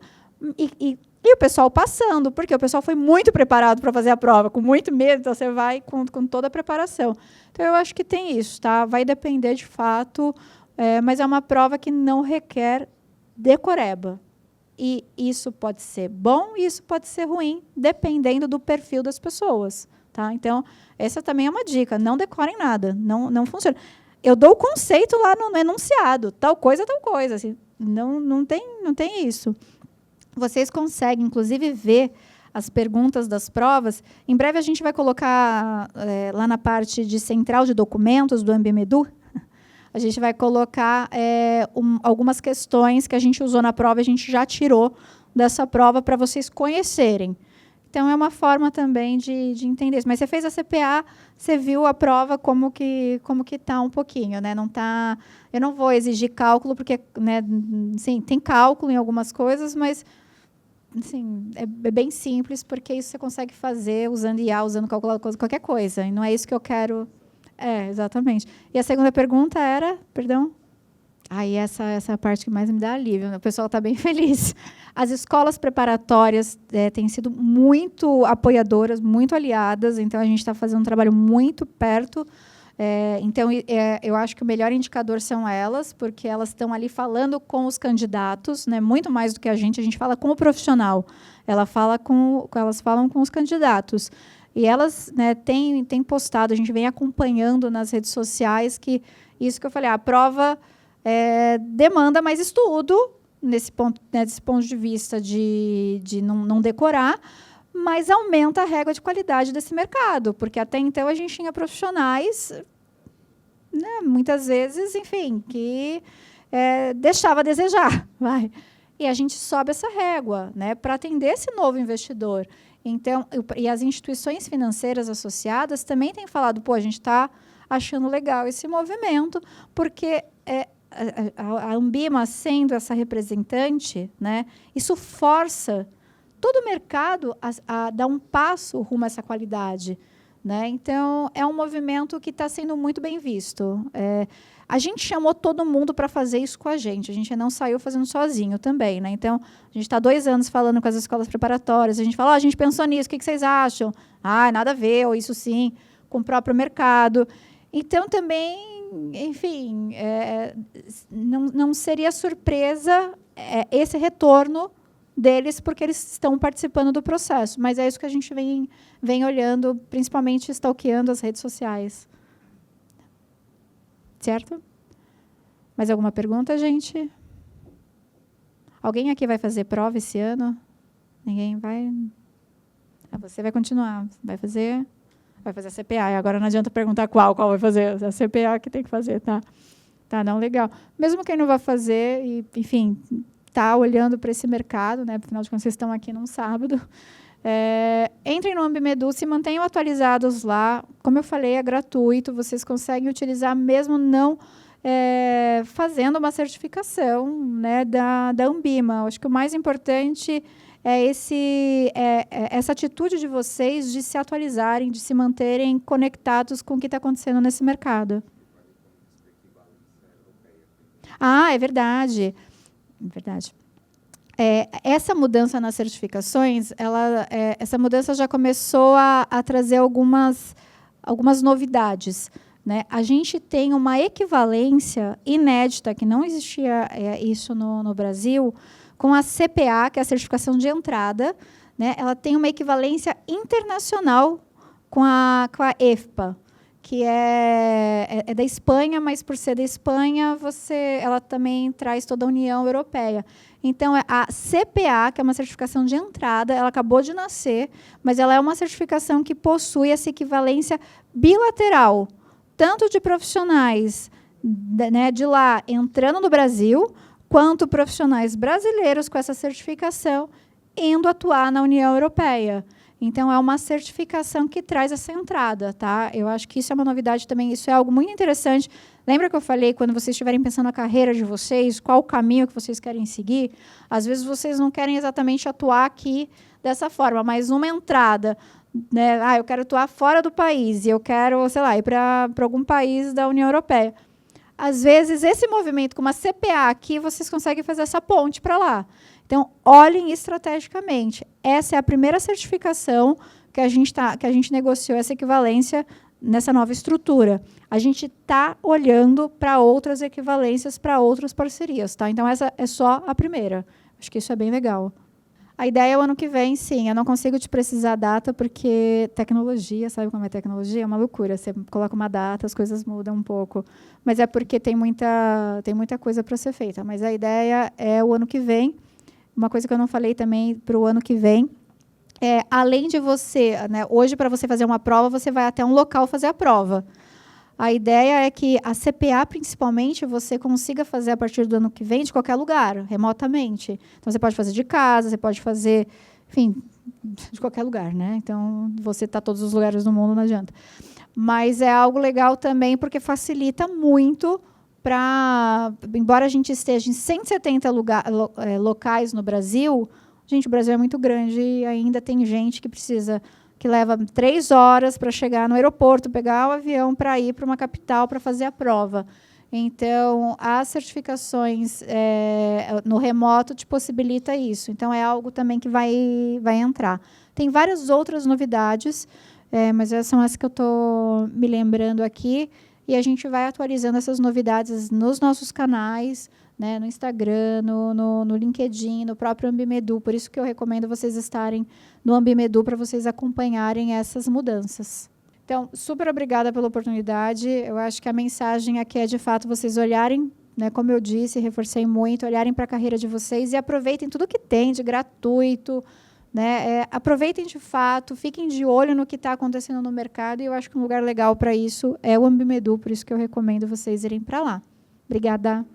E o pessoal passando, porque o pessoal foi muito preparado para fazer a prova, com muito medo, então você vai com toda a preparação. Então, eu acho que tem isso, tá? Vai depender, de fato, mas é uma prova que não requer decoreba. E isso pode ser bom e isso pode ser ruim, dependendo do perfil das pessoas. Tá? Então, essa também é uma dica, não decorem nada, não funciona. Eu dou o conceito lá no enunciado, tal coisa. Assim, não tem isso. Vocês conseguem, inclusive, ver as perguntas das provas. Em breve, a gente vai colocar lá na parte de central de documentos do Ambime-Edu, a gente vai colocar algumas questões que a gente usou na prova, a gente já tirou dessa prova para vocês conhecerem. Então, é uma forma também de entender isso. Mas você fez a CPA, você viu a prova como que está um pouquinho, né? Não tá, eu não vou exigir cálculo, porque, né, sim, tem cálculo em algumas coisas, mas assim, é bem simples, porque isso você consegue fazer usando IA, usando calculadora, qualquer coisa. E não é isso que eu quero. Exatamente. E a segunda pergunta era, perdão? Aí essa é a parte que mais me dá alívio, né? O pessoal está bem feliz. As escolas preparatórias têm sido muito apoiadoras, muito aliadas, então a gente está fazendo um trabalho muito perto. Então, eu acho que o melhor indicador são elas, porque elas estão ali falando com os candidatos, né, muito mais do que a gente fala com o profissional, elas falam com os candidatos. E elas, né, têm postado, a gente vem acompanhando nas redes sociais, que isso que eu falei, a prova demanda mais estudo, nesse ponto, né, desse ponto de vista de não decorar, mas aumenta a régua de qualidade desse mercado, porque até então a gente tinha profissionais, né, muitas vezes, enfim, que deixava a desejar, vai. E a gente sobe essa régua, né, para atender esse novo investidor. Então, e as instituições financeiras associadas também têm falado, pô, a gente está achando legal esse movimento, porque a Anbima sendo essa representante, né, isso força todo o mercado a dar um passo rumo a essa qualidade, né? Então, é um movimento que está sendo muito bem visto. A gente chamou todo mundo para fazer isso com a gente não saiu fazendo sozinho também, né? Então, a gente está 2 anos falando com as escolas preparatórias, a gente fala, a gente pensou nisso, o que vocês acham? Nada a ver, ou isso sim, com o próprio mercado. Então, também, enfim, não seria surpresa esse retorno deles, porque eles estão participando do processo. Mas é isso que a gente vem olhando, principalmente stalkeando as redes sociais. Certo? Mais alguma pergunta, gente? Alguém aqui vai fazer prova esse ano? Ninguém vai? Você vai continuar. Vai fazer a CPA. Agora não adianta perguntar qual vai fazer. A CPA que tem que fazer, tá? Tá, não, legal. Mesmo quem não vai fazer, e, enfim, está olhando para esse mercado, né? Afinal de contas, vocês estão aqui num sábado. Entrem no Ambimedu, se mantenham atualizados lá. Como eu falei, é gratuito, vocês conseguem utilizar mesmo não fazendo uma certificação, né, da Anbima. Acho que o mais importante é essa atitude de vocês de se atualizarem, de se manterem conectados com o que está acontecendo nesse mercado. É verdade. Verdade. Essa mudança nas certificações, essa mudança já começou a trazer algumas novidades, né? A gente tem uma equivalência inédita, que não existia isso no Brasil, com a CPA, que é a certificação de entrada, né? Ela tem uma equivalência internacional com a EFPA, que é da Espanha, mas, por ser da Espanha, ela também traz toda a União Europeia. Então, a CPA, que é uma certificação de entrada, ela acabou de nascer, mas ela é uma certificação que possui essa equivalência bilateral, tanto de profissionais, né, de lá entrando no Brasil, quanto profissionais brasileiros com essa certificação indo atuar na União Europeia. Então, é uma certificação que traz essa entrada, tá? Eu acho que isso é uma novidade também, isso é algo muito interessante. Lembra que eu falei, quando vocês estiverem pensando na carreira de vocês, qual o caminho que vocês querem seguir? Às vezes, vocês não querem exatamente atuar aqui dessa forma, mas uma entrada, né? Eu quero atuar fora do país, e eu quero, sei lá, ir para algum país da União Europeia. Às vezes, esse movimento com uma CPA aqui, vocês conseguem fazer essa ponte para lá. Então, olhem estrategicamente. Essa é a primeira certificação que a gente negociou, essa equivalência nessa nova estrutura. A gente está olhando para outras equivalências, para outras parcerias. Tá? Então, essa é só a primeira. Acho que isso é bem legal. A ideia é o ano que vem, sim. Eu não consigo te precisar a data, porque tecnologia, sabe como é tecnologia? É uma loucura. Você coloca uma data, as coisas mudam um pouco. Mas é porque tem muita coisa para ser feita. Mas a ideia é o ano que vem. Uma coisa que eu não falei também para o ano que vem, além de você, né, hoje, para você fazer uma prova, você vai até um local fazer a prova. A ideia é que a CPA, principalmente, você consiga fazer a partir do ano que vem de qualquer lugar, remotamente. Então, você pode fazer de casa, você pode fazer, enfim, de qualquer lugar, né? Então, você está em todos os lugares do mundo, não adianta. Mas é algo legal também, porque facilita muito embora a gente esteja em 170 locais no Brasil, gente, o Brasil é muito grande e ainda tem gente que leva 3 horas para chegar no aeroporto, pegar o avião para ir para uma capital para fazer a prova. Então, as certificações no remoto te possibilita isso. Então, é algo também que vai entrar. Tem várias outras novidades, mas essas são as que eu estou me lembrando aqui. E a gente vai atualizando essas novidades nos nossos canais, né, no Instagram, no LinkedIn, no próprio Ambimedu. Por isso que eu recomendo vocês estarem no Ambimedu para vocês acompanharem essas mudanças. Então, super obrigada pela oportunidade. Eu acho que a mensagem aqui é, de fato, vocês olharem, né, como eu disse, reforcei muito, olharem para a carreira de vocês e aproveitem tudo que tem de gratuito, né? Aproveitem de fato, fiquem de olho no que está acontecendo no mercado, e eu acho que um lugar legal para isso é o Ambimedu, por isso que eu recomendo vocês irem para lá. Obrigada.